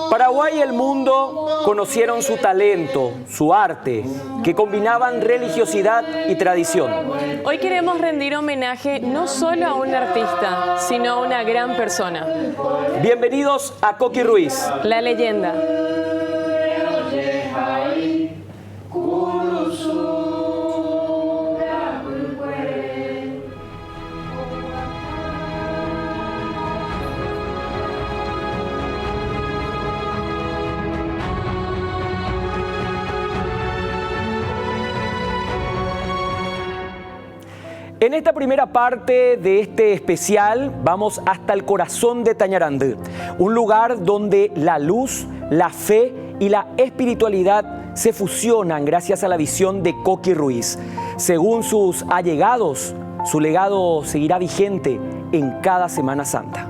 Paraguay y el mundo conocieron su talento, su arte, que combinaban religiosidad y tradición. Hoy queremos rendir homenaje no solo a un artista, sino a una gran persona. Bienvenidos a Coqui Ruiz, la leyenda. En esta primera parte de este especial vamos hasta el corazón de Tañarandú, un lugar donde la luz, la fe y la espiritualidad se fusionan gracias a la visión de Coqui Ruiz. Según sus allegados, su legado seguirá vigente en cada Semana Santa.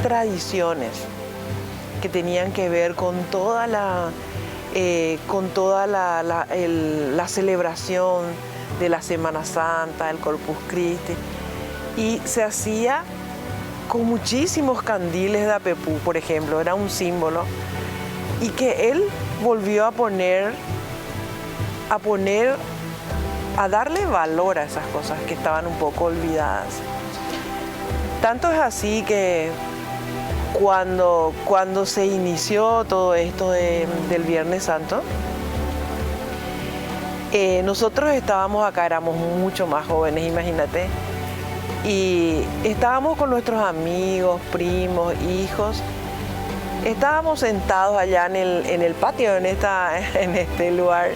Tradiciones que tenían que ver con toda la celebración de la Semana Santa, el Corpus Christi, y se hacía con muchísimos candiles de apepú, por ejemplo, era un símbolo, y que él volvió a darle valor a esas cosas que estaban un poco olvidadas. Tanto es así que cuando se inició todo esto del Viernes Santo, nosotros estábamos acá, éramos mucho más jóvenes, imagínate, Y estábamos con nuestros amigos, primos, hijos. Estábamos sentados allá en el patio, en este lugar,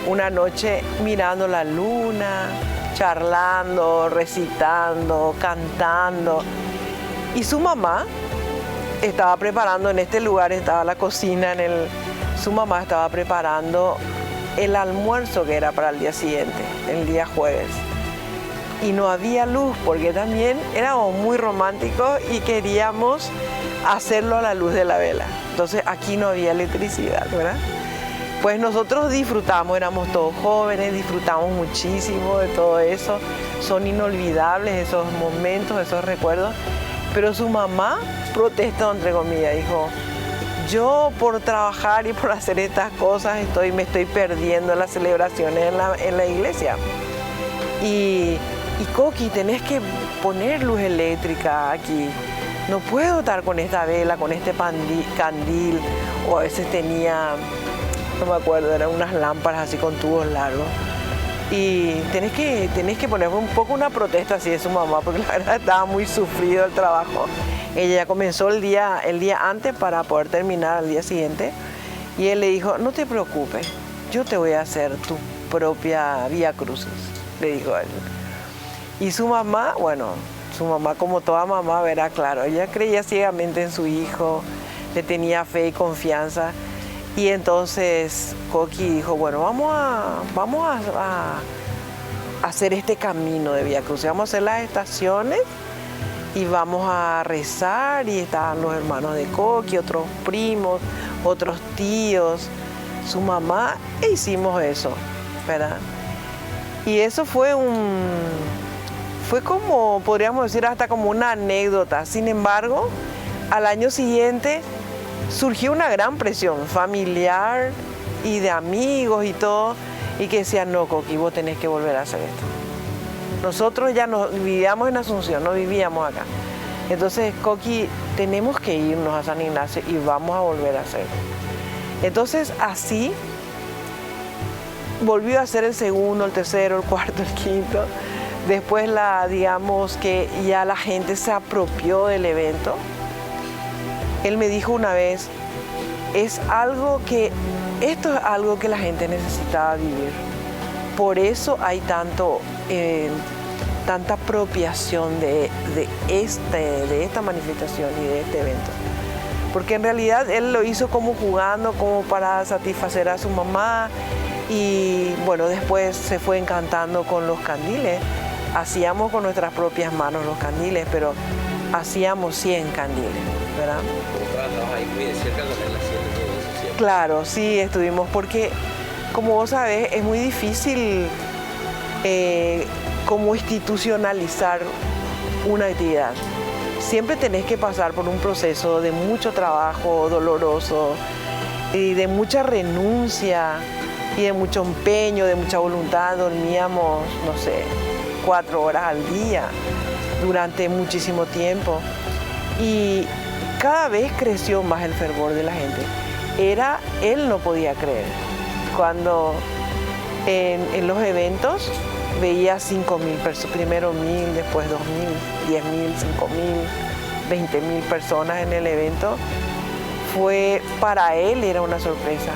una noche mirando la luna, charlando, recitando, cantando. Y su mamá estaba preparando, en este lugar estaba la cocina, su mamá estaba preparando el almuerzo que era para el día siguiente, el día jueves. Y no había luz porque también éramos muy románticos y queríamos hacerlo a la luz de la vela. Entonces aquí no había electricidad, ¿verdad? Pues nosotros disfrutamos, éramos todos jóvenes, disfrutamos muchísimo de todo eso. Son inolvidables esos momentos, esos recuerdos. Pero su mamá protestó, entre comillas, dijo, yo por trabajar y por hacer estas cosas me estoy perdiendo las celebraciones en la iglesia. Y Coqui, tenés que poner luz eléctrica aquí. No puedo estar con esta vela, con este candil. O a veces tenía, no me acuerdo, eran unas lámparas así con tubos largos. Y tenés que poner un poco una protesta así de su mamá, porque la verdad estaba muy sufrido el trabajo. Ella ya comenzó el día antes para poder terminar al día siguiente. Y él le dijo, no te preocupes, yo te voy a hacer tu propia Vía Crucis, le dijo a él. Y su mamá, bueno, su mamá como toda mamá, verá, claro, ella creía ciegamente en su hijo, le tenía fe y confianza. Y entonces Coqui dijo, bueno, vamos a hacer este camino de Vía Crucis, vamos a hacer las estaciones y vamos a rezar. Y estaban los hermanos de Coqui, otros primos, otros tíos, su mamá, e hicimos eso, ¿verdad? Y eso fue como, podríamos decir, hasta como una anécdota. Sin embargo, al año siguiente surgió una gran presión familiar y de amigos y todo, y que decían, no, Coqui, vos tenés que volver a hacer esto. Nosotros ya vivíamos en Asunción, no vivíamos acá. Entonces, Coqui, tenemos que irnos a San Ignacio y vamos a volver a hacerlo. Entonces, así volvió a ser el segundo, el tercero, el cuarto, el quinto. Después, digamos que ya la gente se apropió del evento. Él me dijo una vez, esto es algo que la gente necesitaba vivir. Por eso hay tanta apropiación de esta manifestación y de este evento. Porque en realidad él lo hizo como jugando, como para satisfacer a su mamá. Y bueno, después se fue encantando con los candiles. Hacíamos con nuestras propias manos los candiles, pero hacíamos 100 candiles, ¿verdad? ¿Estabas ahí muy de cerca con él haciendo todo eso siempre? Claro, sí, estuvimos porque, como vos sabés, es muy difícil como institucionalizar una actividad. Siempre tenés que pasar por un proceso de mucho trabajo doloroso y de mucha renuncia y de mucho empeño, de mucha voluntad. Dormíamos, no sé, 4 horas al día durante muchísimo tiempo y cada vez creció más el fervor de la gente. Él no podía creer cuando en los eventos veía 5.000 personas, primero 1.000, después 2.000, 10.000, 5.000, 20.000 personas en el evento. Para él era una sorpresa,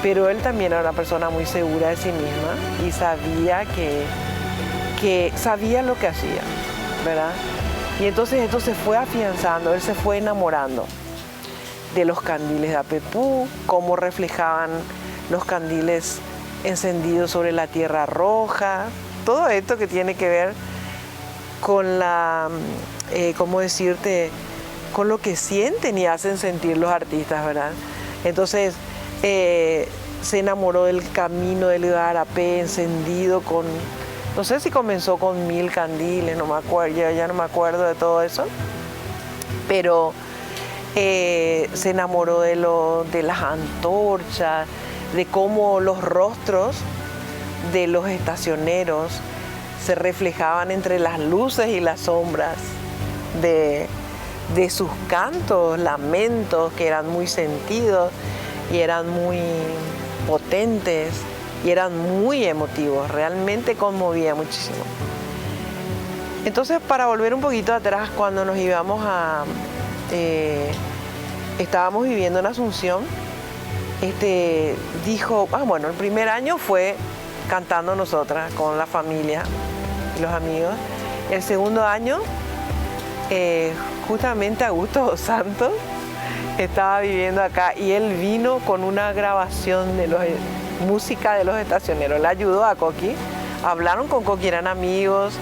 pero él también era una persona muy segura de sí misma y sabía que sabía lo que hacía, ¿verdad? Y entonces esto se fue afianzando, él se fue enamorando de los candiles de Apepú, cómo reflejaban los candiles encendidos sobre la tierra roja, todo esto que tiene que ver con ¿cómo decirte?, con lo que sienten y hacen sentir los artistas, ¿verdad? Entonces se enamoró del camino del Igarapé encendido con, no sé si comenzó con 1.000 candiles, no me acuerdo, ya no me acuerdo de todo eso, pero se enamoró de las antorchas, de cómo los rostros de los estacioneros se reflejaban entre las luces y las sombras de sus cantos, lamentos que eran muy sentidos y eran muy potentes y eran muy emotivos, realmente conmovía muchísimo. Entonces, para volver un poquito atrás, cuando nos íbamos estábamos viviendo en Asunción, dijo, bueno, el primer año fue cantando nosotras con la familia y los amigos. El segundo año, justamente Augusto Santos estaba viviendo acá y él vino con una grabación de música de los estacioneros. Le ayudó a Coqui, hablaron con Coqui, eran amigos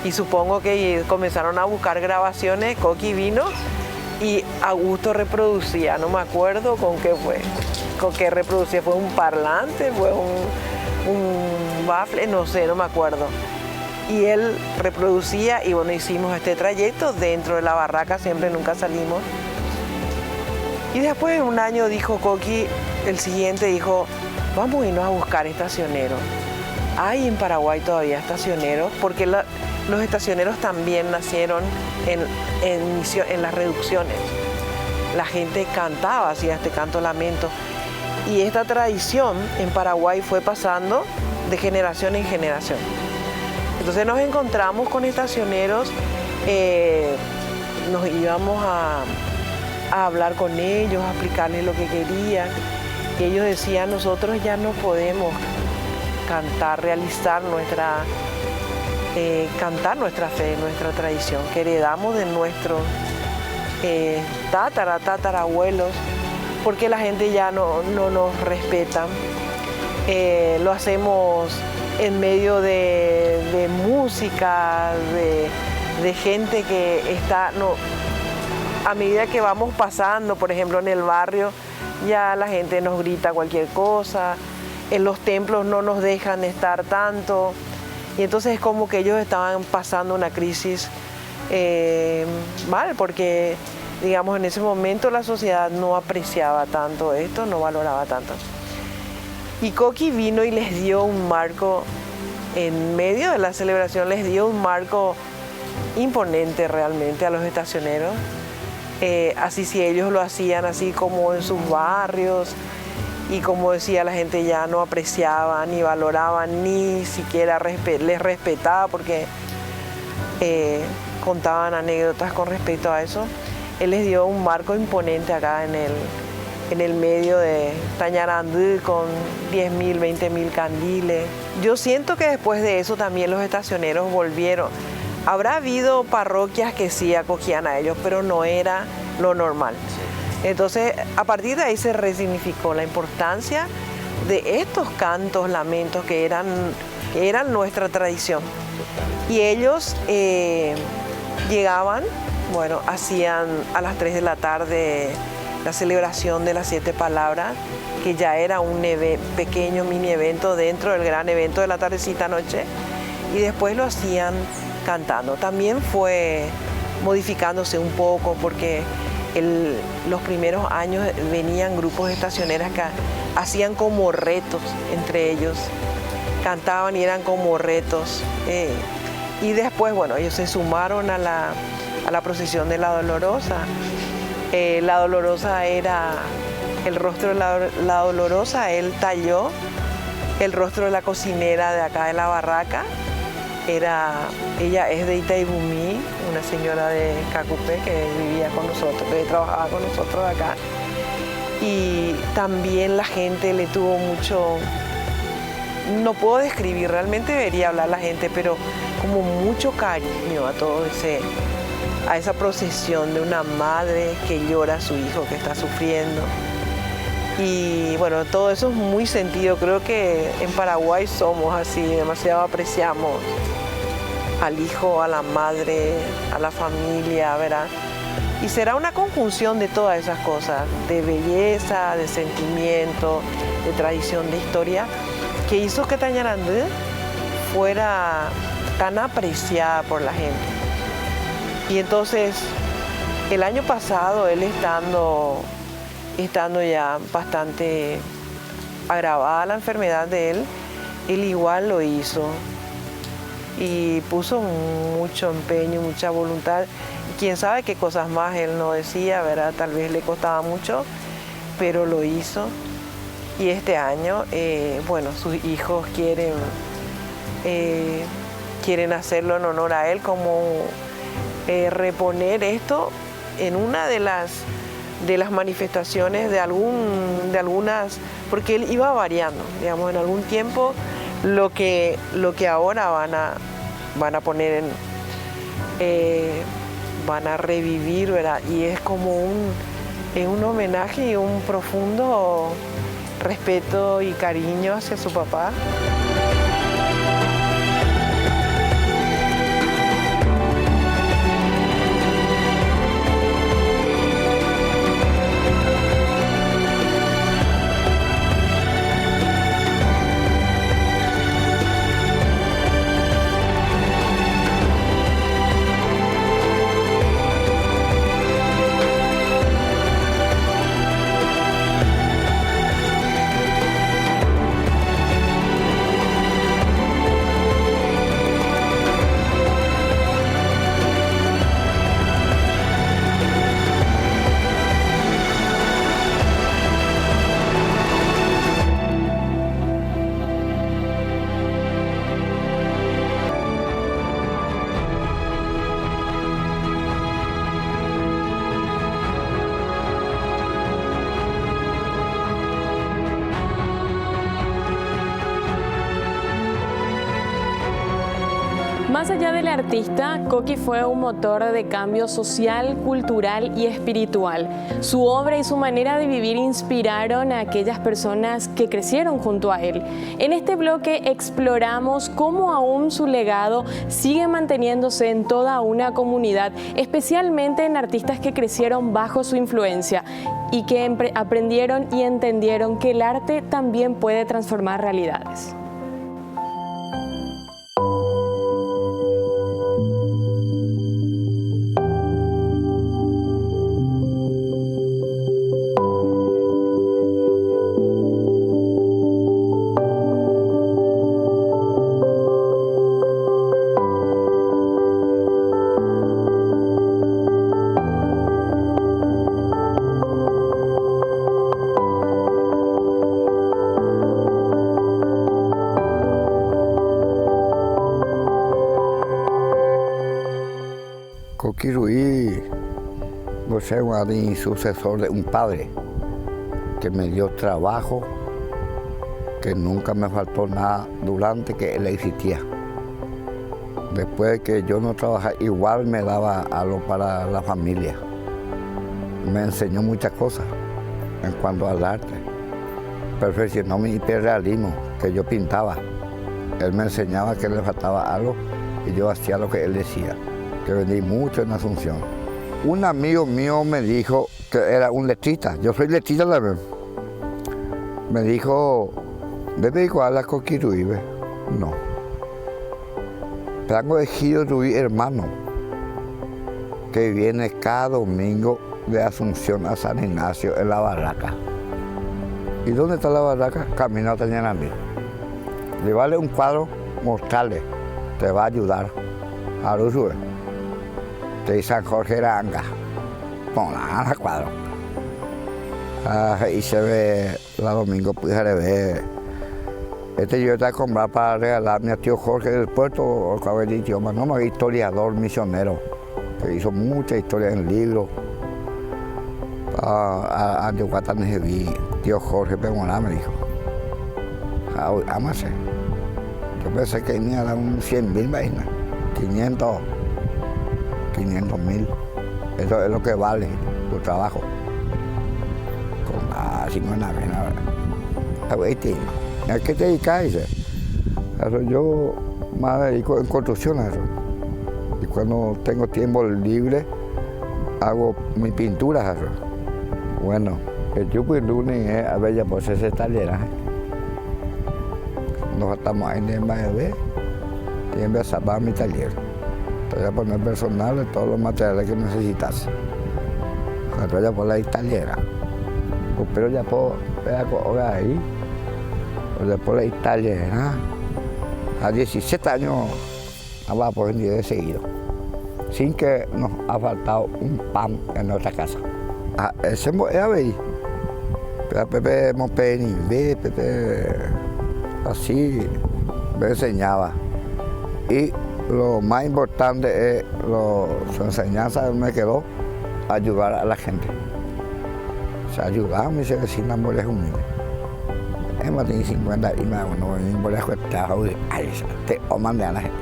y supongo que comenzaron a buscar grabaciones. Coqui vino y Augusto reproducía, no me acuerdo con qué fue, con qué reproducía, fue un parlante, fue un bafle, no sé, no me acuerdo. Y él reproducía y bueno, hicimos este trayecto dentro de la barraca, siempre nunca salimos. Y después en un año dijo Coqui, el siguiente dijo, vamos a irnos a buscar estacioneros. Hay en Paraguay todavía estacioneros, porque los estacioneros también nacieron en las reducciones. La gente cantaba, hacía este canto lamento. Y esta tradición en Paraguay fue pasando de generación en generación. Entonces nos encontramos con estacioneros, nos íbamos a hablar con ellos, a explicarles lo que querían. Y ellos decían, nosotros ya no podemos cantar, realizar cantar nuestra fe, nuestra tradición, que heredamos de nuestros tatarabuelos, porque la gente ya no nos respeta. Lo hacemos en medio de música, de gente que está... a medida que vamos pasando, por ejemplo, en el barrio, ya la gente nos grita cualquier cosa, en los templos no nos dejan estar tanto, y entonces es como que ellos estaban pasando una crisis mal, porque, digamos, en ese momento la sociedad no apreciaba tanto esto, no valoraba tanto. Y Coqui vino y les dio un marco, en medio de la celebración, les dio un marco imponente realmente a los estacioneros. Así si ellos lo hacían así como en sus barrios y como decía la gente ya no apreciaba ni valoraba ni siquiera les respetaba porque contaban anécdotas con respecto a eso. Él les dio un marco imponente acá en el medio de Tañarandú con 10.000, 20.000 candiles. Yo siento que después de eso también los estacioneros volvieron. Habrá habido parroquias que sí acogían a ellos, pero no era lo normal. Entonces, a partir de ahí se resignificó la importancia de estos cantos, lamentos que eran nuestra tradición. Y ellos llegaban, bueno, hacían a las 3 de la tarde la celebración de las 7 palabras, que ya era un pequeño mini evento dentro del gran evento de la tardecita noche, y después lo hacían cantando. También fue modificándose un poco porque los primeros años venían grupos de estacioneras que hacían como retos entre ellos, cantaban y eran como retos. Y después, bueno, ellos se sumaron a la procesión de la Dolorosa. La Dolorosa era el rostro de la Dolorosa, él talló el rostro de la cocinera de acá de la barraca. Ella es de Itaibumí, una señora de Cacupé que vivía con nosotros, que trabajaba con nosotros acá. Y también la gente le tuvo mucho, no puedo describir, realmente debería hablar la gente, pero como mucho cariño a esa procesión de una madre que llora a su hijo que está sufriendo. Y bueno, todo eso es muy sentido. Creo que en Paraguay somos así, demasiado apreciamos al hijo, a la madre, a la familia, ¿verdad? Y será una conjunción de todas esas cosas, de belleza, de sentimiento, de tradición, de historia, que hizo que Tañarandú fuera tan apreciada por la gente. Y entonces, el año pasado, él estando ya bastante agravada la enfermedad de él igual lo hizo y puso mucho empeño, mucha voluntad. Quién sabe qué cosas más él no decía, ¿verdad? Tal vez le costaba mucho, pero lo hizo. Y este año, bueno, sus hijos quieren quieren hacerlo en honor a él, como reponer esto en una de las manifestaciones de algunas, porque él iba variando, digamos, en algún tiempo lo que ahora van a poner van a revivir, ¿verdad? Y es como un homenaje y un profundo respeto y cariño hacia su papá. Más allá del artista, Coqui fue un motor de cambio social, cultural y espiritual. Su obra y su manera de vivir inspiraron a aquellas personas que crecieron junto a él. En este bloque exploramos cómo aún su legado sigue manteniéndose en toda una comunidad, especialmente en artistas que crecieron bajo su influencia y que aprendieron y entendieron que el arte también puede transformar realidades. Coqui Ruiz, yo soy un sucesor de un padre que me dio trabajo, que nunca me faltó nada durante que él existía. Después de que yo no trabajaba, igual me daba algo para la familia. Me enseñó muchas cosas en cuanto al arte. Perfeccionó mi hiperrealismo, que yo pintaba. Él me enseñaba que le faltaba algo y yo hacía lo que él decía, que vendí mucho en Asunción. Un amigo mío me dijo que era un letrista, yo soy letrista también. Me dijo, ¿debe igual a Coqui Ruiz? No. Tengo elegido Ruiz hermano, que viene cada domingo de Asunción a San Ignacio en la barraca. ¿Y dónde está la barraca? Camino a Tañarandí. Llevarle un cuadro, mostrarle, te va a ayudar. A Rusue. De San Jorge Aranga, con la cuadro. Y se ve, la domingo pude ver. Yo estaba a comprar para regalarme a tío Jorge del puerto, o cabello idioma, no, un historiador misionero, que hizo mucha historia en libros. A Yucatán vi, tío Jorge Pemoná me dijo, ámase. Yo pensé que venía a dar un 100.000 vainas, 500.000. Eso es lo que vale tu trabajo. Con la 50 venas. ¿A qué te dedicas? Yo me dedico en construcción a eso. Y cuando tengo tiempo libre, hago mis pinturas. Bueno, el Yupo y Luni es a bella por ese taller. Nos estamos ahí en el Mayavé y empezar a mi taller. Te voy a poner personal todos los materiales que necesitas. Te voy a poner la italiana. Pero ya puedo ver ahí. Después la italiana. A 17 años vamos a poder venir de seguido. Sin que nos ha faltado un pan en nuestra casa. Ese es ahí. Pepe Mopeni, Pepe así me enseñaba. Y lo más importante es su enseñanza me quedó ayudar a la gente. O sea, ayudar a mis vecinos muy humildes. Hemos tenido 50 y más, bueno, por eso estaba ay, te oman de a la gente.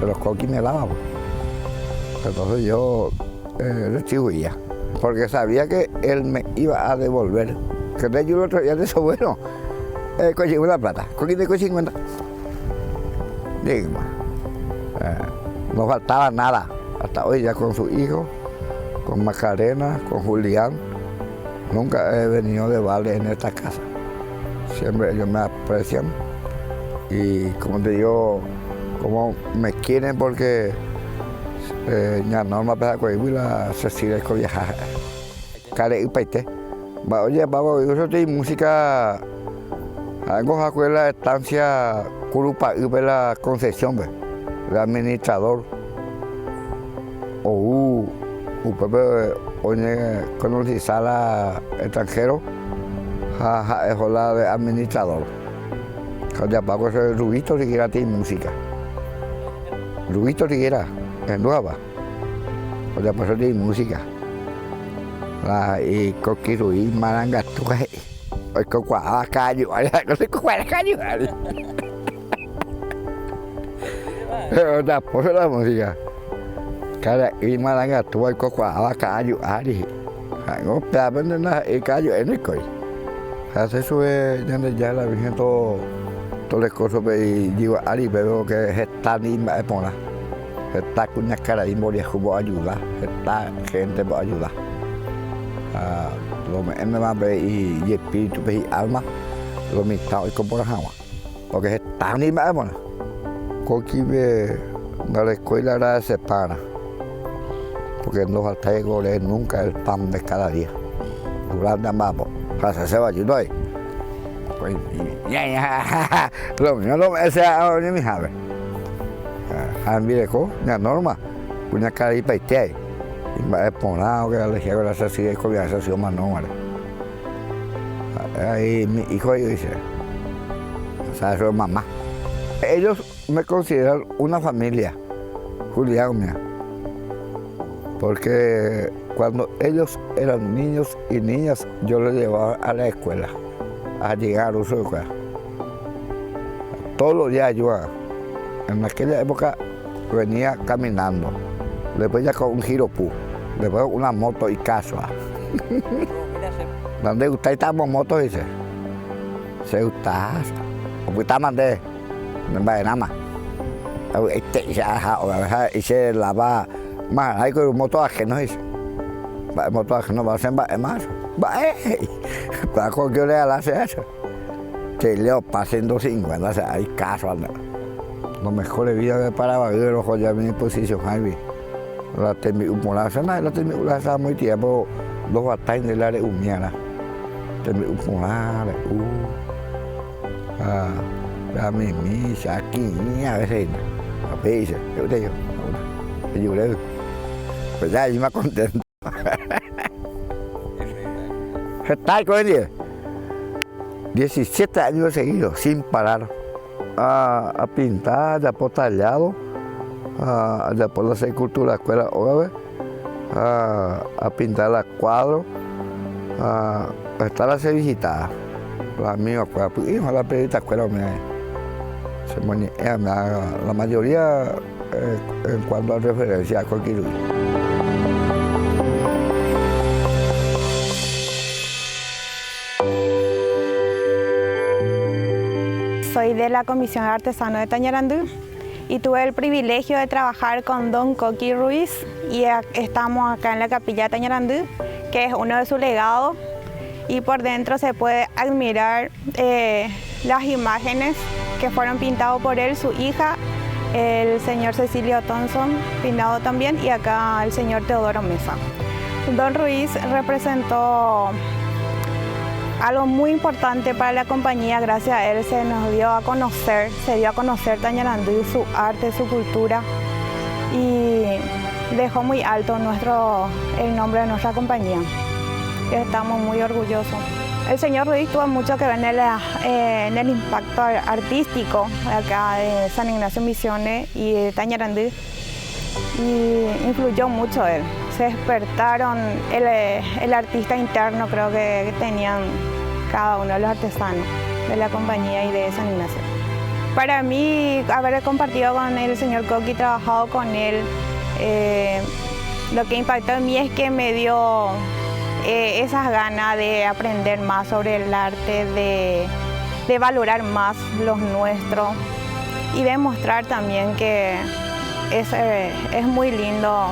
Pero Coqui me daba, pues. Entonces yo retribuía, porque sabía que él me iba a devolver. Que de yo el otro día de eso, bueno, conseguí una plata, Coqui te coge 50. Digo, no faltaba nada, hasta hoy ya con su hijo, con Macarena, con Julián. Nunca he venido de balde en esta casa. Siempre ellos me aprecian y como te digo, como me quieren porque ya Norma pesa con la Cecilia con viajar. Care y paite. Oye, vamos, yo soy música. Hago a la estancia Curupa y la Concepción, el administrador. O Pepe, oye, conocí sala extranjero. Es la de administrador. Ya pago ese Rubito Riguera tiene música. Rubito Riguera, en Nueva. Ya pasó tiene música. Y Coqui Ruiz, Maranga, Tuay. Hoy Cocuá, Cayo, no sé Cocuá, Cayo. Ya pasó la música. Cada y Maranga, Tuay, Cocuá, Cayo, Ari. No, pero no, el Cayo, en el coy. Hace eso ya la Virgen todo las cosas y digo Ari veo que está ni me pone está con una cara de morir como ayuda está gente para ayudar lo me va a ver y espíritu y alma lo mitad y como agua porque está ni me pone Coqui ve a la escuela era separa porque no falta de nunca el pan de cada día durante más se va a ayudar. Pues, ya, lo mío no me sea ni mi jave. Mire, ya Norma, una cara y paite. Y va a exponer que le llega la sociedad y conversación más normal. Ahí mi hijo dice, o sea, eso es mamá. Ellos me consideran una familia, Julián mía. Porque cuando ellos eran niños y niñas, yo los llevaba a la escuela, a llegar a su escuela. Todos los días yo, en aquella época, venía caminando, después ya con un giropú, después una moto y casa. ¿Dónde usted estamos motos? Dice, se gusta, o pues está mandé, no va nada más. Y se lava. Más, hay que un motor ajeno, dice. El motor ajeno va a ser más. Para con que le hace eso. Que le pasen 250, o sea, hay caso. Lo mejor de vida que paraba, yo lo joya a mi posición, Jaime. La terminulación, la terminulación muy tiempo, los batallas de la humiana. Terminulación, la mimisa, aquí, a veces, a veces, yo te digo, pues ya, yo me contento. Está con 17 años seguidos, sin parar. A pintar, ya por tallado, ya por la escultura, la escuela, a pintar los cuadros, a estar a hacer visitas. La misma escuela, pues, hijo, la periodista escuela, la mayoría en cuanto a referencia a Coqui Ruiz. Soy de la Comisión de Artesanos de Tañarandú y tuve el privilegio de trabajar con don Coqui Ruiz y estamos acá en la Capilla de Tañarandú, que es uno de sus legados, y por dentro se puede admirar las imágenes que fueron pintadas por él, su hija, el señor Cecilio Thompson, pintado también, y acá el señor Teodoro Mesa. Don Ruiz representó algo muy importante para la compañía. Gracias a él se dio a conocer Tañarandú, su arte, su cultura, y dejó muy alto el nombre de nuestra compañía. Estamos muy orgullosos. El señor Ruiz tuvo mucho que ver en el impacto artístico acá de San Ignacio Misiones y de Tañarandú, y influyó mucho él. Se despertaron el artista interno, creo que tenían cada uno de los artesanos de la compañía y de San Ignacio. Para mí, haber compartido con el señor Coqui, trabajado con él, lo que impactó en mí es que me dio esas ganas de aprender más sobre el arte, de valorar más los nuestros y demostrar también que es muy lindo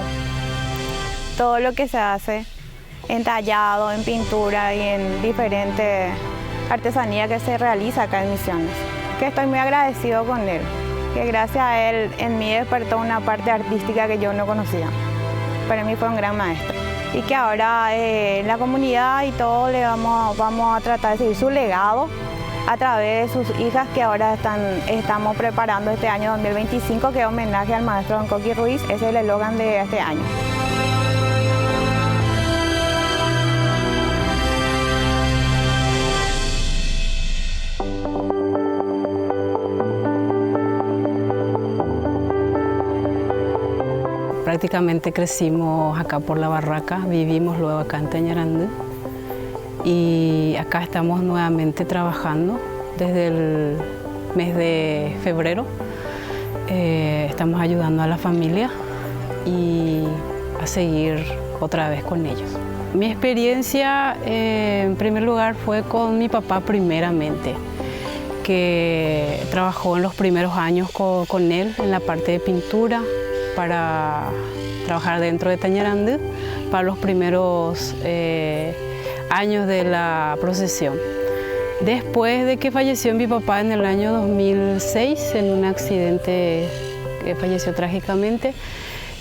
todo lo que se hace en tallado, en pintura y en diferentes artesanías que se realiza acá en Misiones. Que estoy muy agradecido con él, que gracias a él en mí despertó una parte artística que yo no conocía. Para mí fue un gran maestro. Y que ahora la comunidad y todo vamos a tratar de seguir su legado a través de sus hijas, que ahora estamos preparando este año 2025, que es homenaje al maestro Don Coqui Ruiz. Ese es el eslogan de este año. Prácticamente crecimos acá por La Barraca, vivimos luego acá en Tañarandú y acá estamos nuevamente trabajando desde el mes de febrero. Estamos ayudando a la familia y a seguir otra vez con ellos. Mi experiencia en primer lugar fue con mi papá primeramente, que trabajó en los primeros años con él en la parte de pintura, para trabajar dentro de Tañarandú para los primeros años de la procesión. Después de que falleció mi papá en el año 2006 en un accidente que falleció trágicamente,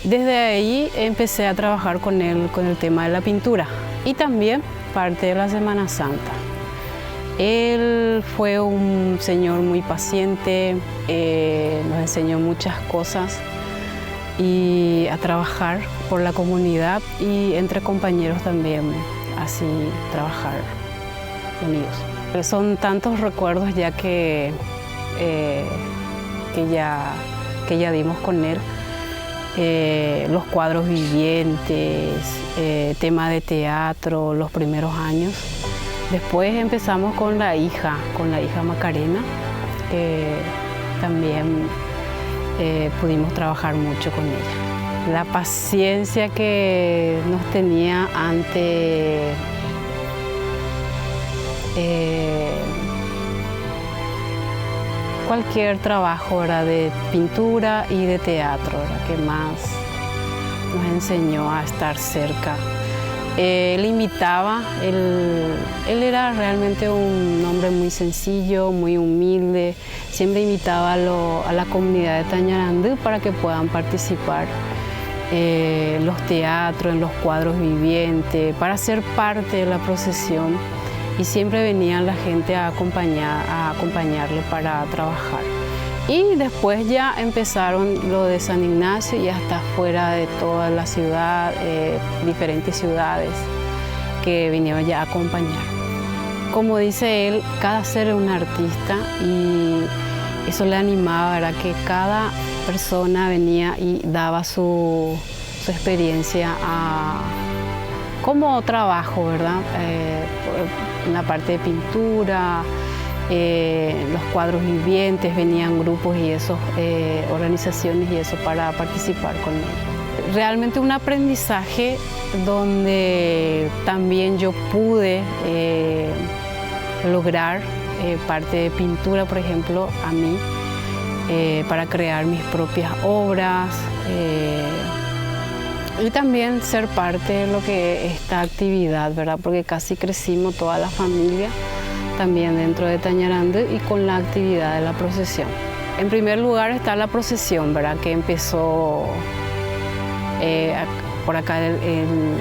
desde ahí empecé a trabajar con él con el tema de la pintura y también parte de la Semana Santa. Él fue un señor muy paciente, nos enseñó muchas cosas y a trabajar por la comunidad y entre compañeros también, así trabajar unidos. Son tantos recuerdos ya que ya dimos con él, los cuadros vivientes, tema de teatro, los primeros años. Después empezamos con la hija Macarena, que también pudimos trabajar mucho con ella. La paciencia que nos tenía ante cualquier trabajo, ¿verdad?, de pintura y de teatro, ¿verdad?, que más nos enseñó a estar cerca. Él imitaba, él era realmente un hombre muy sencillo, muy humilde, siempre invitaba a la comunidad de Tañarandú para que puedan participar en los teatros, en los cuadros vivientes, para ser parte de la procesión, y siempre venía la gente a acompañarle para trabajar. Y después ya empezaron lo de San Ignacio y hasta fuera de toda la ciudad, diferentes ciudades que vinieron ya a acompañar. Como dice él, cada ser es un artista y eso le animaba, ¿verdad?, que cada persona venía y daba su experiencia como trabajo, ¿verdad?, en la parte de pintura, los cuadros vivientes, venían grupos y eso, organizaciones y eso para participar con ellos. Realmente un aprendizaje donde también yo pude lograr parte de pintura, por ejemplo, a mí, para crear mis propias obras y también ser parte de lo que es esta actividad, ¿verdad?, porque casi crecimos toda la familia también dentro de Tañarandú y con la actividad de la procesión. En primer lugar está la procesión, ¿verdad?, que empezó por acá en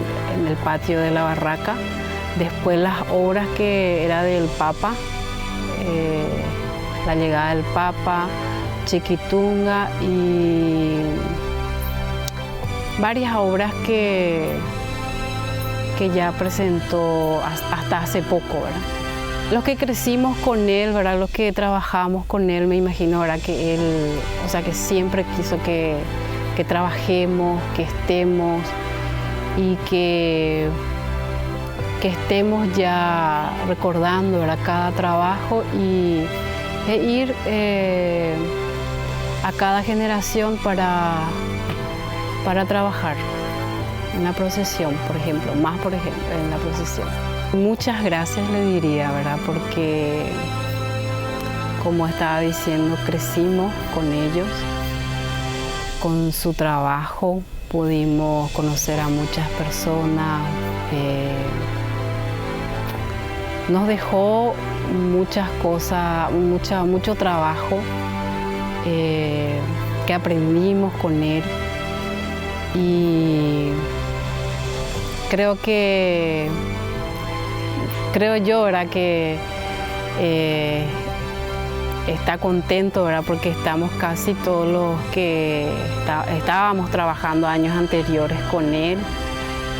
el patio de La Barraca. Después las obras que era del Papa, la llegada del Papa, Chiquitunga y varias obras que ya presentó hasta hace poco, ¿verdad? Los que crecimos con él, ¿verdad? Los que trabajamos con él, me imagino, ¿verdad? Que él, o sea, que siempre quiso que trabajemos, que estemos y que estemos ya recordando, ¿verdad? Cada trabajo y ir a cada generación para trabajar en la procesión, por ejemplo, en la procesión. Muchas gracias le diría, ¿verdad? Porque, como estaba diciendo, crecimos con ellos, con su trabajo, pudimos conocer a muchas personas, nos dejó muchas cosas, mucho trabajo que aprendimos con él y creo yo, ¿verdad? Que está contento, ¿verdad? Porque estamos casi todos los que estábamos trabajando años anteriores con él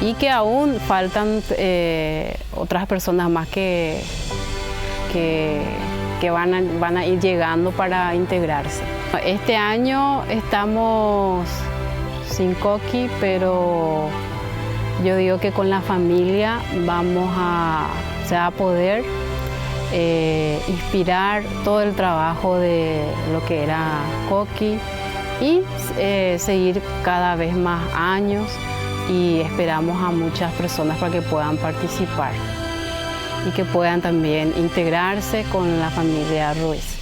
y que aún faltan otras personas más que van a ir llegando para integrarse. Este año estamos sin Coqui, pero yo digo que con la familia se va a poder inspirar todo el trabajo de lo que era Coqui y seguir cada vez más años y esperamos a muchas personas para que puedan participar y que puedan también integrarse con la familia Ruiz.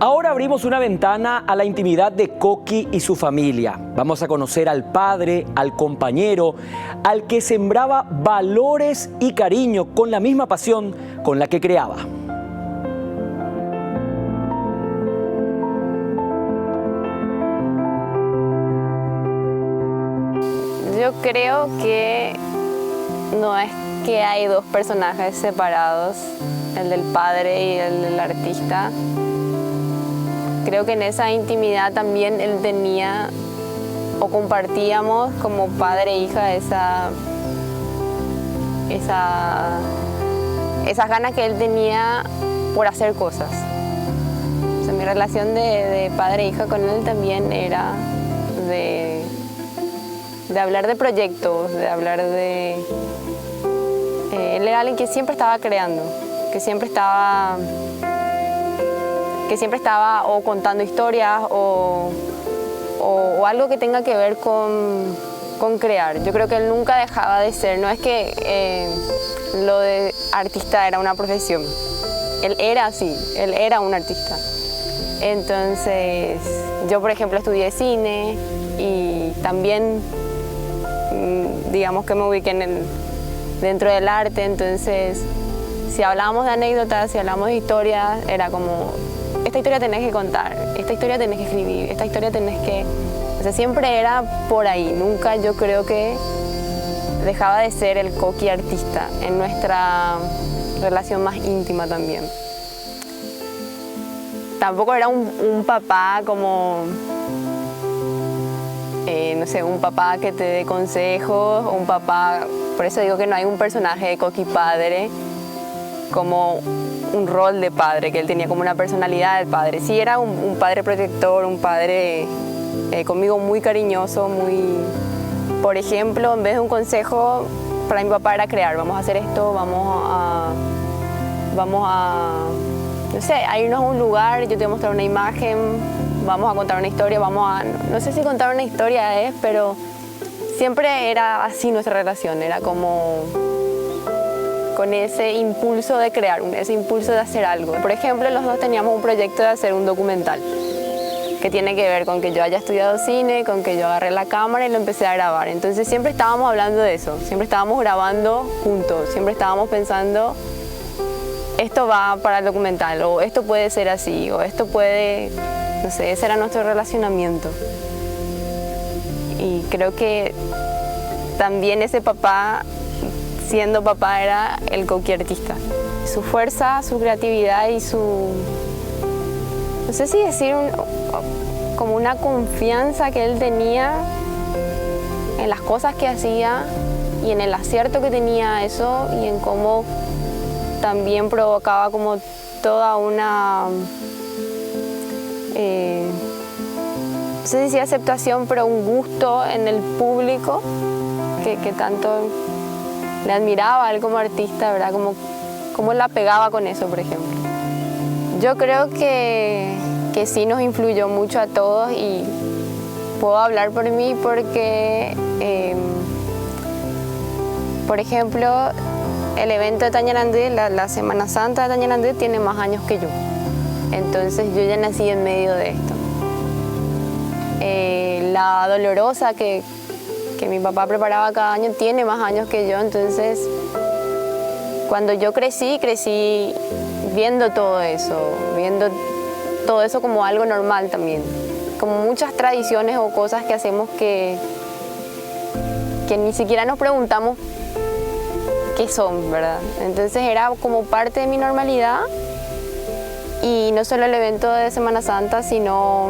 Ahora abrimos una ventana a la intimidad de Coqui y su familia. Vamos a conocer al padre, al compañero, al que sembraba valores y cariño con la misma pasión con la que creaba. Yo creo que no es que hay dos personajes separados, el del padre y el del artista. Creo que en esa intimidad también él tenía o compartíamos como padre e hija esas ganas que él tenía por hacer cosas. O sea, mi relación de padre e hija con él también era de hablar de proyectos, de hablar de... él era alguien que siempre estaba creando, que siempre estaba o contando historias o algo que tenga que ver con crear. Yo creo que él nunca dejaba de ser, no es que lo de artista era una profesión, él era así, él era un artista. Entonces, yo por ejemplo estudié cine y también, digamos que me ubiqué dentro del arte, entonces si hablábamos de anécdotas, si hablábamos de historias, era como... esta historia tenés que contar, esta historia tenés que escribir, esta historia tenés que... O sea, siempre era por ahí, nunca yo creo que dejaba de ser el Coqui artista en nuestra relación más íntima también. Tampoco era un papá como, no sé, un papá que te dé consejos, o un papá... Por eso digo que no hay un personaje de Coqui padre como un rol de padre, que él tenía como una personalidad del padre. Sí, era un padre protector, un padre conmigo muy cariñoso, muy... Por ejemplo, en vez de un consejo, para mi papá era crear, vamos a hacer esto, vamos a no sé, a irnos a un lugar, yo te voy a mostrar una imagen, vamos a contar una historia, no sé si contar una historia es, pero siempre era así nuestra relación, era como con ese impulso de crear, ese impulso de hacer algo. Por ejemplo, los dos teníamos un proyecto de hacer un documental que tiene que ver con que yo haya estudiado cine, con que yo agarré la cámara y lo empecé a grabar. Entonces siempre estábamos hablando de eso, siempre estábamos grabando juntos, siempre estábamos pensando, esto va para el documental, o esto puede ser así, o esto puede, no sé, ese era nuestro relacionamiento. Y creo que también ese papá, siendo papá, era el Coqui artista. Su fuerza, su creatividad y su, no sé si decir, como una confianza que él tenía en las cosas que hacía y en el acierto que tenía eso y en cómo también provocaba como toda una, no sé si aceptación, pero un gusto en el público que tanto le admiraba a él como artista, ¿verdad? Como la pegaba con eso, por ejemplo. Yo creo que sí nos influyó mucho a todos y puedo hablar por mí porque, por ejemplo, el evento de Tañarandí, la Semana Santa de Tañarandí tiene más años que yo. Entonces yo ya nací en medio de esto. La Dolorosa que mi papá preparaba cada año tiene más años que yo, entonces cuando yo crecí viendo todo eso como algo normal también, como muchas tradiciones o cosas que hacemos que ni siquiera nos preguntamos qué son, ¿verdad? Entonces era como parte de mi normalidad y no solo el evento de Semana Santa, sino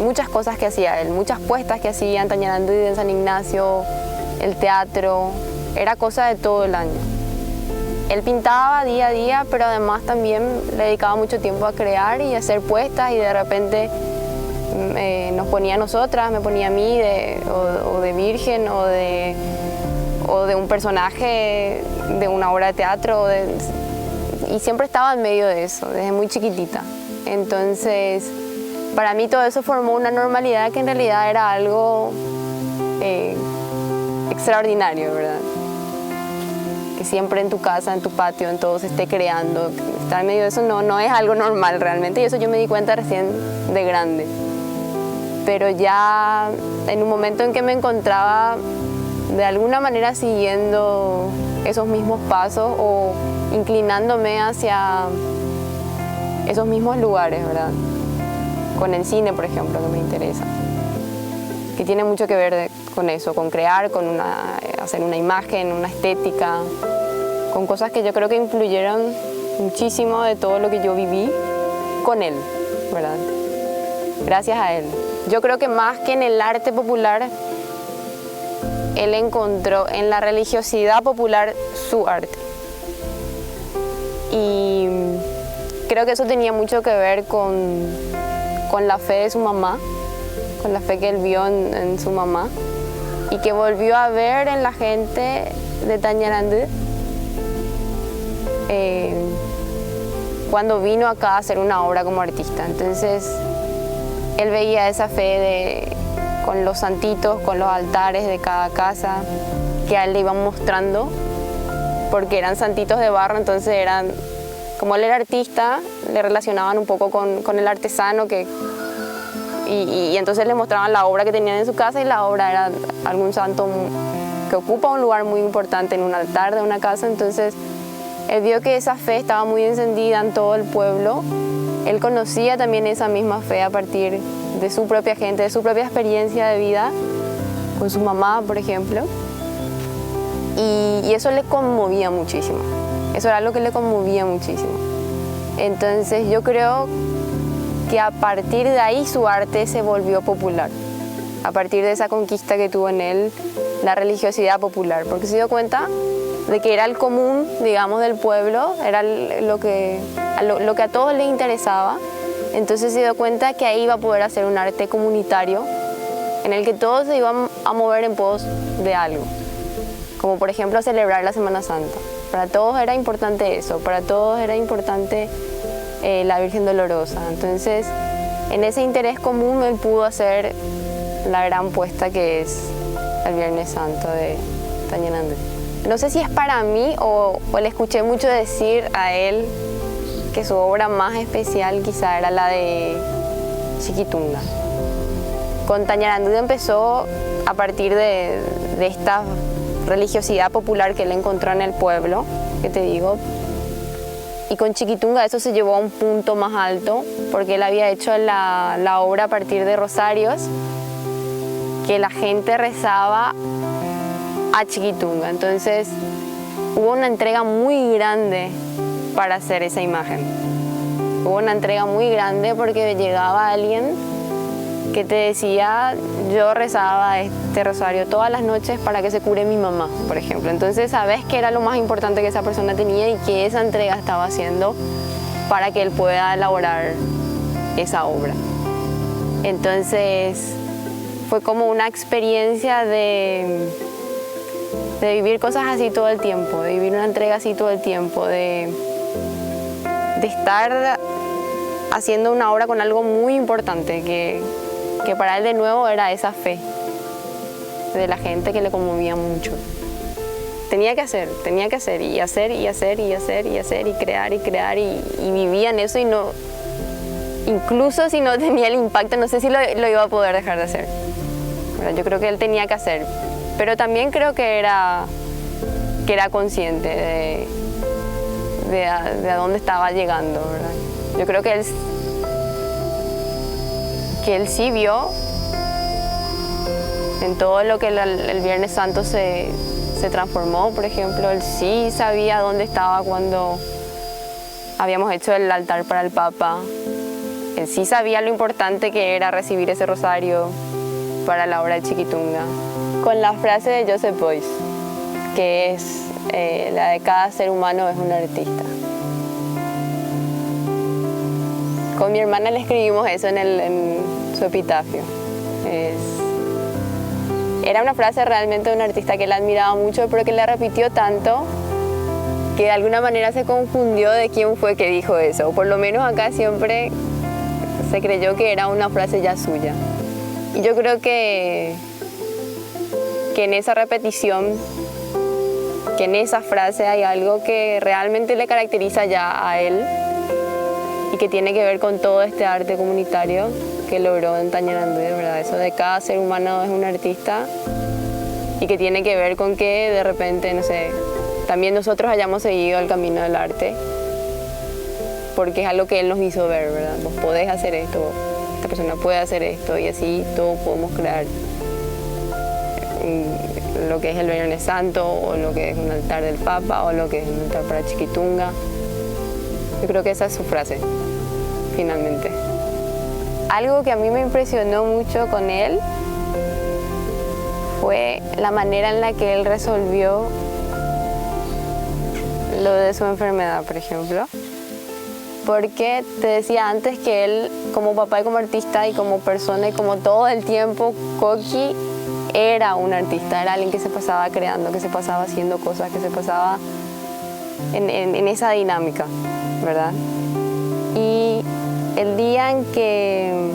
muchas cosas que hacía él, muchas puestas que hacía en Tañarandí, en San Ignacio, el teatro, era cosa de todo el año. Él pintaba día a día, pero además también le dedicaba mucho tiempo a crear y a hacer puestas y de repente nos ponía a nosotras, me ponía a mí o de virgen o de un personaje de una obra de teatro y siempre estaba en medio de eso, desde muy chiquitita. Entonces, para mí todo eso formó una normalidad que en realidad era algo extraordinario, ¿verdad? Que siempre en tu casa, en tu patio, en todo se esté creando. Estar en medio de eso no es algo normal realmente y eso yo me di cuenta recién de grande. Pero ya en un momento en que me encontraba de alguna manera siguiendo esos mismos pasos o inclinándome hacia esos mismos lugares, ¿verdad? Con el cine, por ejemplo, que me interesa, que tiene mucho que ver con eso, con crear, con hacer una imagen, una estética, con cosas que yo creo que influyeron muchísimo de todo lo que yo viví con él, ¿verdad? Gracias a él. Yo creo que más que en el arte popular, él encontró en la religiosidad popular su arte. Y creo que eso tenía mucho que ver con la fe de su mamá, con la fe que él vio en su mamá y que volvió a ver en la gente de Tañarandí cuando vino acá a hacer una obra como artista. Entonces él veía esa fe con los santitos, con los altares de cada casa que a él le iban mostrando, porque eran santitos de barro, entonces eran, como él era artista, le relacionaban un poco con el artesano y entonces le mostraban la obra que tenían en su casa y la obra era algún santo que ocupa un lugar muy importante en un altar de una casa. Entonces él vio que esa fe estaba muy encendida en todo el pueblo. Él conocía también esa misma fe a partir de su propia gente, de su propia experiencia de vida con su mamá, por ejemplo. Y eso le conmovía muchísimo. Eso era algo que le conmovía muchísimo. Entonces yo creo que a partir de ahí su arte se volvió popular. A partir de esa conquista que tuvo en él la religiosidad popular. Porque se dio cuenta de que era el común, digamos, del pueblo, era lo que a todos les interesaba. Entonces se dio cuenta que ahí iba a poder hacer un arte comunitario en el que todos se iban a mover en pos de algo. Como por ejemplo celebrar la Semana Santa. Para todos era importante eso, para todos era importante la Virgen Dolorosa. Entonces, en ese interés común él pudo hacer la gran puesta que es el Viernes Santo de Tañarandí. no sé si es para mí o le escuché mucho decir a él que su obra más especial quizá era la de Chiquitunga. Con Tañarandú empezó a partir de esta religiosidad popular que él encontró en el pueblo, que te digo, y con Chiquitunga eso se llevó a un punto más alto, porque él había hecho la obra a partir de rosarios que la gente rezaba a Chiquitunga. Entonces hubo una entrega muy grande para hacer esa imagen. Hubo una entrega muy grande porque llegaba alguien que te decía, yo rezaba este rosario todas las noches para que se cure mi mamá, por ejemplo. Entonces sabes que era lo más importante que esa persona tenía y que esa entrega estaba haciendo para que él pueda elaborar esa obra. Entonces fue como una experiencia de vivir cosas así todo el tiempo, de vivir una entrega así todo el tiempo, de estar haciendo una obra con algo muy importante, que para él de nuevo era esa fe de la gente que le conmovía mucho. Tenía que hacer y hacer y hacer y hacer y hacer y crear y vivía en eso y no, incluso si no tenía el impacto, no sé si lo iba a poder dejar de hacer. Pero yo creo que él tenía que hacer, pero también creo que era consciente de a dónde estaba llegando, ¿verdad? Yo creo que él sí vio en todo lo que el Viernes Santo se transformó, por ejemplo. Él sí sabía dónde estaba cuando habíamos hecho el altar para el Papa. Él sí sabía lo importante que era recibir ese rosario para la obra de Chiquitunga. Con la frase de Joseph Beuys, que es la de cada ser humano es un artista. Con mi hermana le escribimos eso en su epitafio. Era una frase realmente de un artista que él admiraba mucho, pero que la repitió tanto que de alguna manera se confundió de quién fue que dijo eso. O por lo menos acá siempre se creyó que era una frase ya suya. Y yo creo que en esa repetición, que en esa frase hay algo que realmente le caracteriza ya a él y que tiene que ver con todo este arte comunitario que logró en Tañarandú, de verdad. Eso de cada ser humano es un artista y que tiene que ver con que de repente, no sé, también nosotros hayamos seguido el camino del arte, porque es algo que él nos hizo ver, ¿verdad? Vos podés hacer esto, esta persona puede hacer esto y así todos podemos crear lo que es el Viernes Santo o lo que es un altar del Papa o lo que es un altar para Chiquitunga. Yo creo que esa es su frase, finalmente. Algo que a mí me impresionó mucho con él fue la manera en la que él resolvió lo de su enfermedad, por ejemplo. Porque te decía antes que él, como papá y como artista y como persona y como todo el tiempo, Coqui era un artista, era alguien que se pasaba creando, que se pasaba haciendo cosas, que se pasaba en esa dinámica, ¿verdad? Y el día en que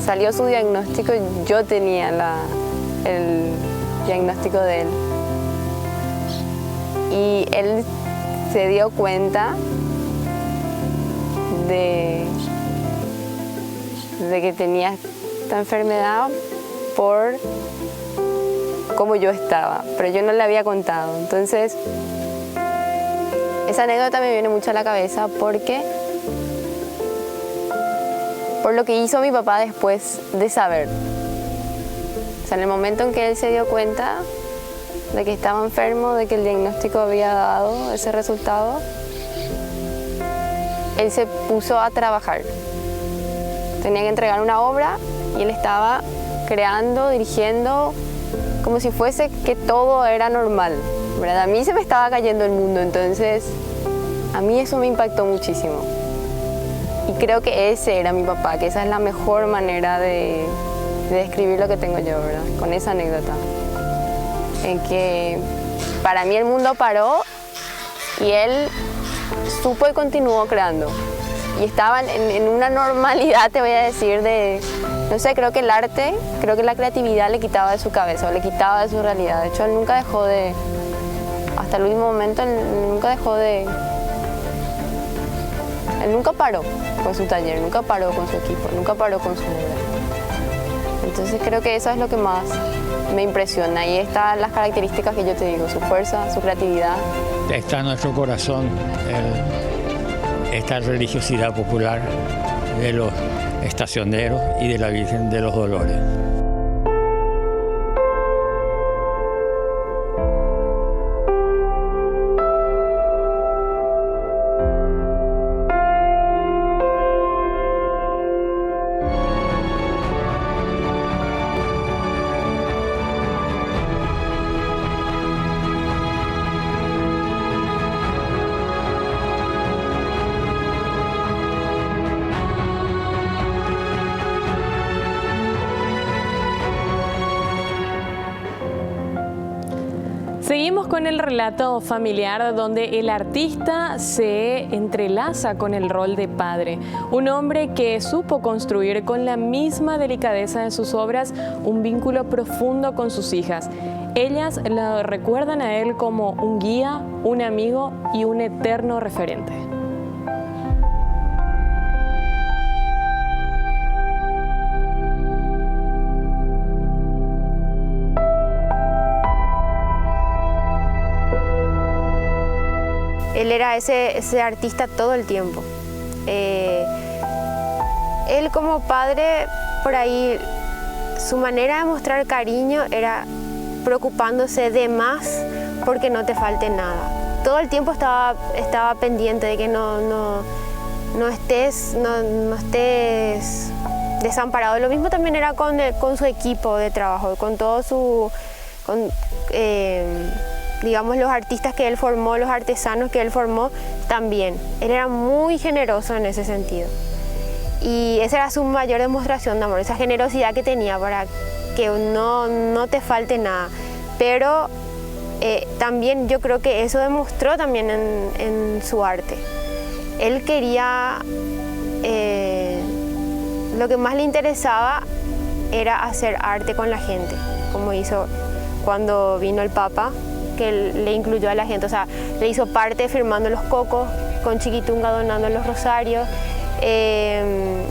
salió su diagnóstico, yo tenía el diagnóstico de él. Y él se dio cuenta de que tenía esta enfermedad por cómo yo estaba, pero yo no le había contado. Entonces, esa anécdota me viene mucho a la cabeza porque por lo que hizo mi papá después de saber. O sea, en el momento en que él se dio cuenta de que estaba enfermo, de que el diagnóstico había dado ese resultado, él se puso a trabajar. Tenía que entregar una obra y él estaba creando, dirigiendo, como si fuese que todo era normal, ¿verdad? A mí se me estaba cayendo el mundo, entonces a mí eso me impactó muchísimo. Y creo que ese era mi papá, que esa es la mejor manera de describir lo que tengo yo, ¿verdad? Con esa anécdota. En que para mí el mundo paró y él supo y continuó creando. Y estaban en una normalidad, te voy a decir, de No sé, creo que el arte, creo que la creatividad le quitaba de su cabeza, o le quitaba de su realidad. De hecho, él nunca dejó de, hasta el último momento, él nunca paró con su taller, nunca paró con su equipo, nunca paró con su obra. Entonces creo que eso es lo que más me impresiona. Y están las características que yo te digo, su fuerza, su creatividad. Está en nuestro corazón esta religiosidad popular de los estacioneros y de la Virgen de los Dolores. Seguimos con el relato familiar donde el artista se entrelaza con el rol de padre, un hombre que supo construir con la misma delicadeza de sus obras un vínculo profundo con sus hijas. Ellas lo recuerdan a él como un guía, un amigo y un eterno referente. Él era ese artista todo el tiempo. Él como padre, por ahí, su manera de mostrar cariño era preocupándose de más porque no te falte nada. Todo el tiempo estaba pendiente de que no estés desamparado. Lo mismo también era con su equipo de trabajo, con todo su... digamos, los artistas que él formó, los artesanos que él formó también. Él era muy generoso en ese sentido. Y esa era su mayor demostración de amor, esa generosidad que tenía para que no te falte nada. Pero también yo creo que eso demostró también en su arte. Él quería, lo que más le interesaba era hacer arte con la gente, como hizo cuando vino el Papa, que le incluyó a la gente, o sea, le hizo parte firmando los cocos, con Chiquitunga donando los rosarios. En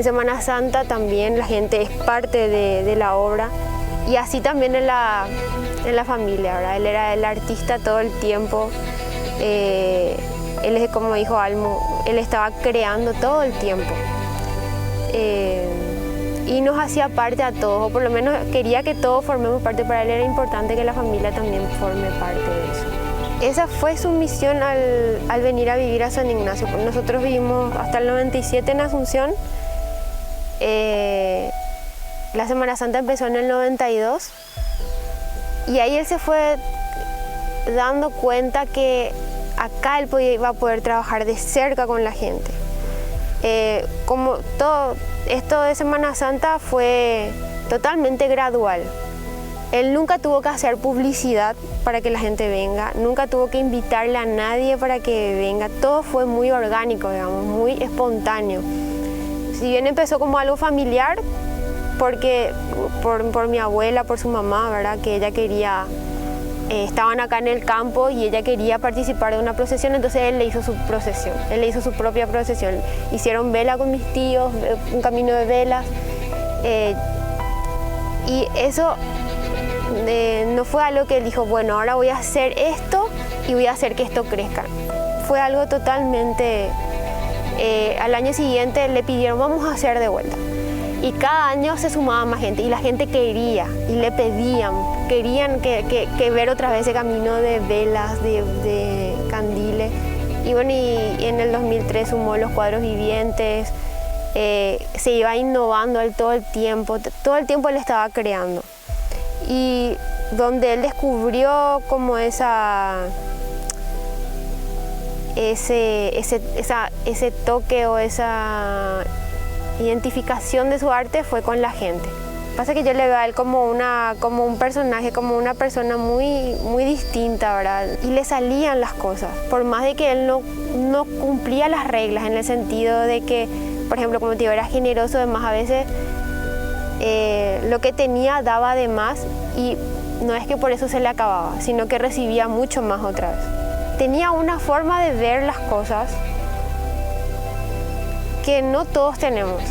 Semana Santa también la gente es parte de la obra, y así también en la familia, ¿verdad? Él era el artista todo el tiempo. Él es, como dijo Almo, él estaba creando todo el tiempo. Y nos hacía parte a todos, o por lo menos quería que todos formemos parte. Para él era importante que la familia también forme parte de eso. Esa fue su misión al venir a vivir a San Ignacio. Nosotros vivimos hasta el 97 en Asunción. La Semana Santa empezó en el 92. Y ahí él se fue dando cuenta que acá él iba a poder trabajar de cerca con la gente. Como todo esto de Semana Santa fue totalmente gradual. Él nunca tuvo que hacer publicidad para que la gente venga, nunca tuvo que invitarle a nadie para que venga. Todo fue muy orgánico, digamos, muy espontáneo. Si bien empezó como algo familiar, porque por mi abuela, por su mamá, ¿verdad? Que ella quería, estaban acá en el campo y ella quería participar de una procesión, entonces él le hizo su procesión, él le hizo su propia procesión. Hicieron vela con mis tíos, un camino de velas, y eso no fue algo que él dijo, bueno, ahora voy a hacer esto y voy a hacer que esto crezca. Fue algo totalmente... al año siguiente le pidieron, vamos a hacer de vuelta. Y cada año se sumaba más gente y la gente quería y le querían que ver otra vez ese camino de velas, de candiles. Y bueno, y en el 2003 sumó los cuadros vivientes, se iba innovando él todo el tiempo él estaba creando. Y donde él descubrió como ese toque o esa identificación de su arte fue con la gente. Pasa que yo le veo a él como un personaje, como una persona muy, muy distinta, ¿verdad? Y le salían las cosas, por más de que él no cumplía las reglas, en el sentido de que por ejemplo, como te digo, era generoso, además a veces lo que tenía daba de más y no es que por eso se le acababa, sino que recibía mucho más otra vez. Tenía una forma de ver las cosas que no todos tenemos.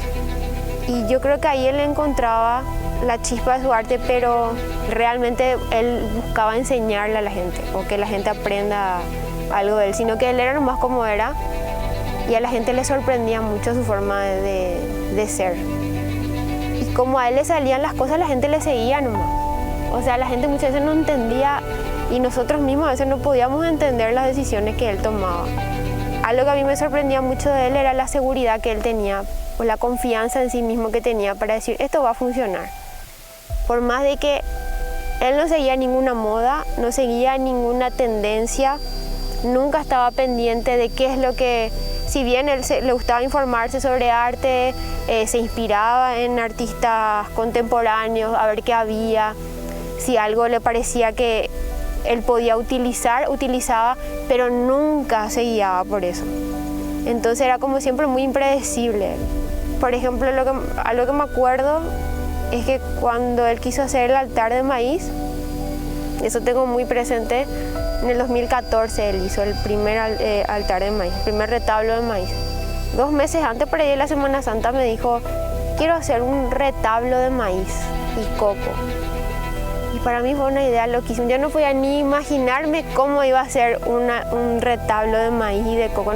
Y yo creo que ahí él encontraba la chispa de su arte, pero realmente él buscaba enseñarle a la gente o que la gente aprenda algo de él, sino que él era nomás como era y a la gente le sorprendía mucho su forma de ser. Y como a él le salían las cosas, la gente le seguía nomás. O sea, la gente muchas veces no entendía y nosotros mismos a veces no podíamos entender las decisiones que él tomaba. Algo que a mí me sorprendía mucho de él era la seguridad que él tenía, o la confianza en sí mismo que tenía para decir, esto va a funcionar. Por más de que él no seguía ninguna moda, no seguía ninguna tendencia, nunca estaba pendiente de qué es lo que, si bien él le gustaba informarse sobre arte, se inspiraba en artistas contemporáneos, a ver qué había, si algo le parecía que él podía utilizar, utilizaba, pero nunca se guiaba por eso. Entonces era como siempre muy impredecible. Por ejemplo, algo que me acuerdo es que cuando él quiso hacer el altar de maíz, eso tengo muy presente, en el 2014 él hizo el primer altar de maíz, el primer retablo de maíz. 2 meses antes, por ahí de la Semana Santa, me dijo, quiero hacer un retablo de maíz y coco. Y para mí fue una idea loquísima. Yo no podía ni imaginarme cómo iba a ser un retablo de maíz y de coco.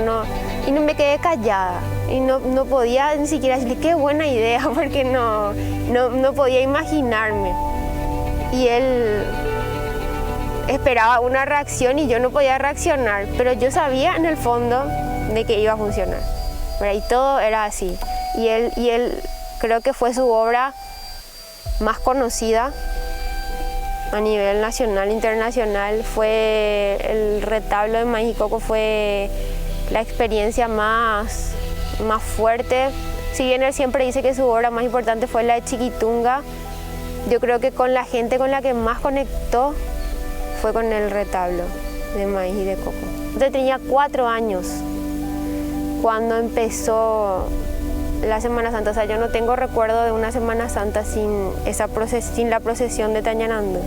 Y no me quedé callada. Y no podía ni siquiera decirle qué buena idea, porque no podía imaginarme. Y él esperaba una reacción y yo no podía reaccionar. Pero yo sabía en el fondo de que iba a funcionar. Y todo era así. Y él creo que fue su obra más conocida a nivel nacional, internacional. Fue el retablo de maíz y coco, fue la experiencia más fuerte. Si bien él siempre dice que su obra más importante fue la de Chiquitunga, yo creo que con la gente con la que más conectó fue con el retablo de maíz y de coco. Yo tenía 4 años cuando empezó la Semana Santa. O sea, yo no tengo recuerdo de una Semana Santa sin la procesión de Tañarandú.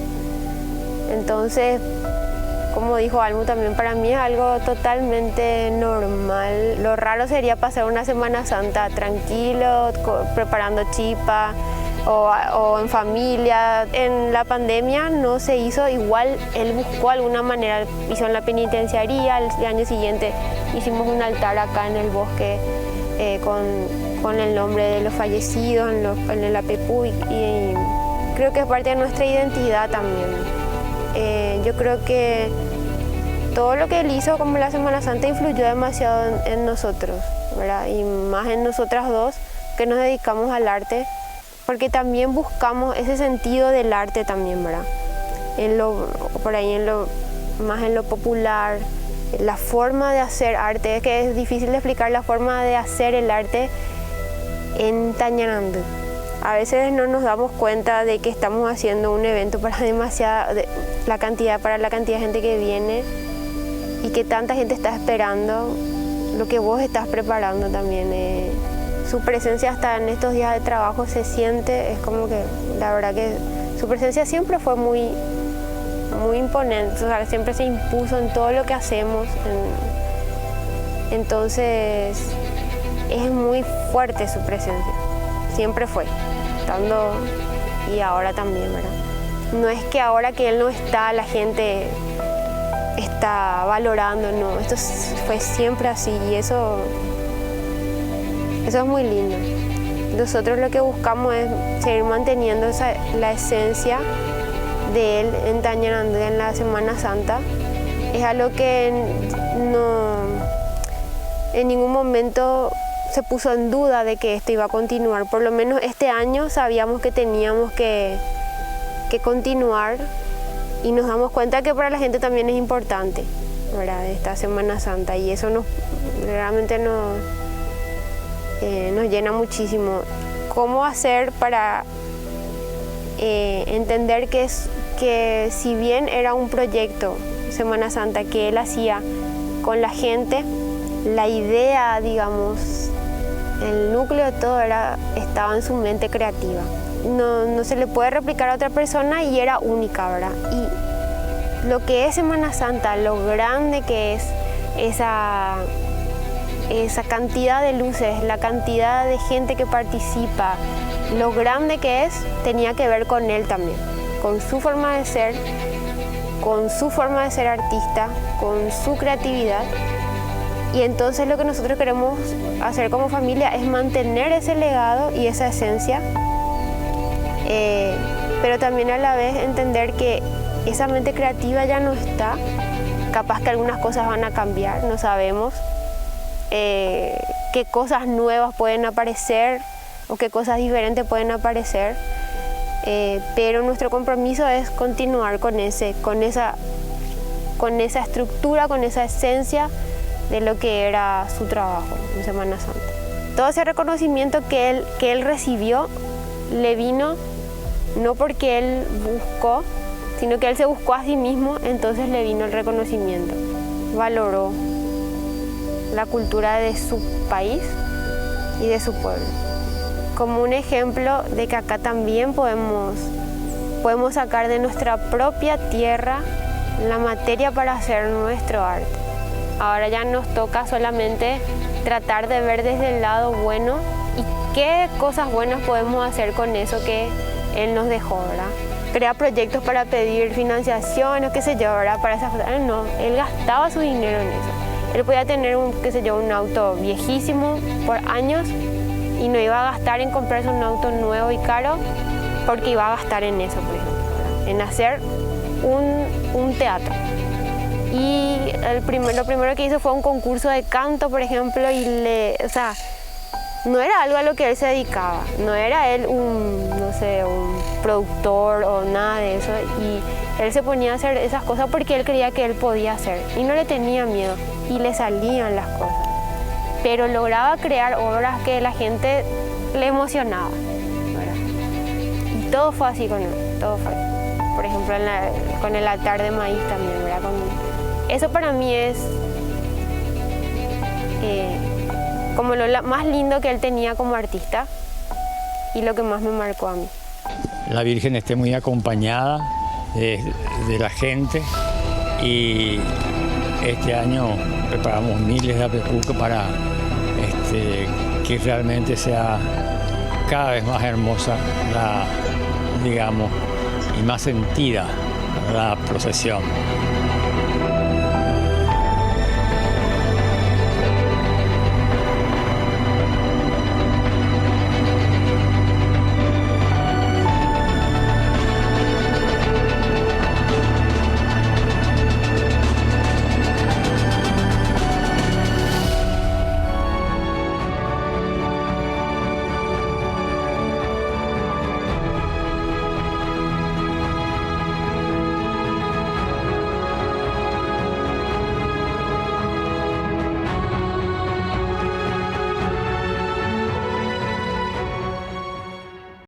Entonces, como dijo Almu, también para mí es algo totalmente normal. Lo raro sería pasar una Semana Santa tranquilo, preparando chipa o en familia. En la pandemia no se hizo, igual él buscó alguna manera, hizo en la penitenciaría. El año siguiente hicimos un altar acá en el bosque con el nombre de los fallecidos en el APPU y creo que es parte de nuestra identidad también. Yo creo que todo lo que él hizo como la Semana Santa influyó demasiado en nosotros, ¿verdad? Y más en nosotras dos que nos dedicamos al arte, porque también buscamos ese sentido del arte también, ¿verdad? Más en lo popular, la forma de hacer arte. Es que es difícil de explicar la forma de hacer el arte en Tañarandú. A veces no nos damos cuenta de que estamos haciendo un evento para la cantidad de gente que viene y que tanta gente está esperando lo que vos estás preparando también. Su presencia hasta en estos días de trabajo se siente, es como que la verdad que su presencia siempre fue muy imponente, o sea, siempre se impuso en todo lo que hacemos. Entonces es muy fuerte su presencia, siempre fue, estando y ahora también, ¿verdad? No es que ahora que él no está, la gente está valorando, no, esto fue siempre así y eso es muy lindo. Nosotros lo que buscamos es seguir manteniendo la esencia de él en Tañarandú en la Semana Santa. Es algo que en ningún momento se puso en duda de que esto iba a continuar. Por lo menos este año sabíamos que teníamos que continuar y nos damos cuenta que para la gente también es importante, ¿verdad? Esta Semana Santa y eso realmente nos llena muchísimo. ¿Cómo hacer para entender que si bien era un proyecto Semana Santa que él hacía con la gente, la idea, digamos, el núcleo de todo estaba en su mente creativa. No se le puede replicar a otra persona y era única, ¿verdad? Y lo que es Semana Santa, lo grande que es esa cantidad de luces, la cantidad de gente que participa, lo grande que es, tenía que ver con él también, con su forma de ser, con su forma de ser artista, con su creatividad. Y entonces lo que nosotros queremos hacer como familia es mantener ese legado y esa esencia, pero también a la vez entender que esa mente creativa ya no está, capaz que algunas cosas van a cambiar, no sabemos qué cosas nuevas pueden aparecer o qué cosas diferentes pueden aparecer, pero nuestro compromiso es continuar con esa estructura, con esa esencia de lo que era su trabajo en Semana Santa. Todo ese reconocimiento que él recibió le vino no porque él buscó, sino que él se buscó a sí mismo, entonces le vino el reconocimiento. Valoró la cultura de su país y de su pueblo. Como un ejemplo de que acá también podemos sacar de nuestra propia tierra la materia para hacer nuestro arte. Ahora ya nos toca solamente tratar de ver desde el lado bueno y qué cosas buenas podemos hacer con eso que él nos dejó, ¿verdad? Crea proyectos para pedir financiación o qué sé yo, ¿verdad? Para esas cosas. No, él gastaba su dinero en eso. Él podía tener un auto viejísimo por años y no iba a gastar en comprarse un auto nuevo y caro porque iba a gastar en eso, por ejemplo, ¿verdad? En hacer un teatro. Y lo primero que hizo fue un concurso de canto, por ejemplo, y no era algo a lo que él se dedicaba, no era él un productor o nada de eso, y él se ponía a hacer esas cosas porque él creía que él podía hacer y no le tenía miedo y le salían las cosas, pero lograba crear obras que la gente le emocionaba, ¿verdad? Y todo fue así con él, todo fue. Por ejemplo, con el altar de maíz también, ¿verdad? Eso para mí es como lo más lindo que él tenía como artista y lo que más me marcó a mí. La Virgen esté muy acompañada de la gente y este año preparamos miles de apepucos para que realmente sea cada vez más hermosa y más sentida la procesión.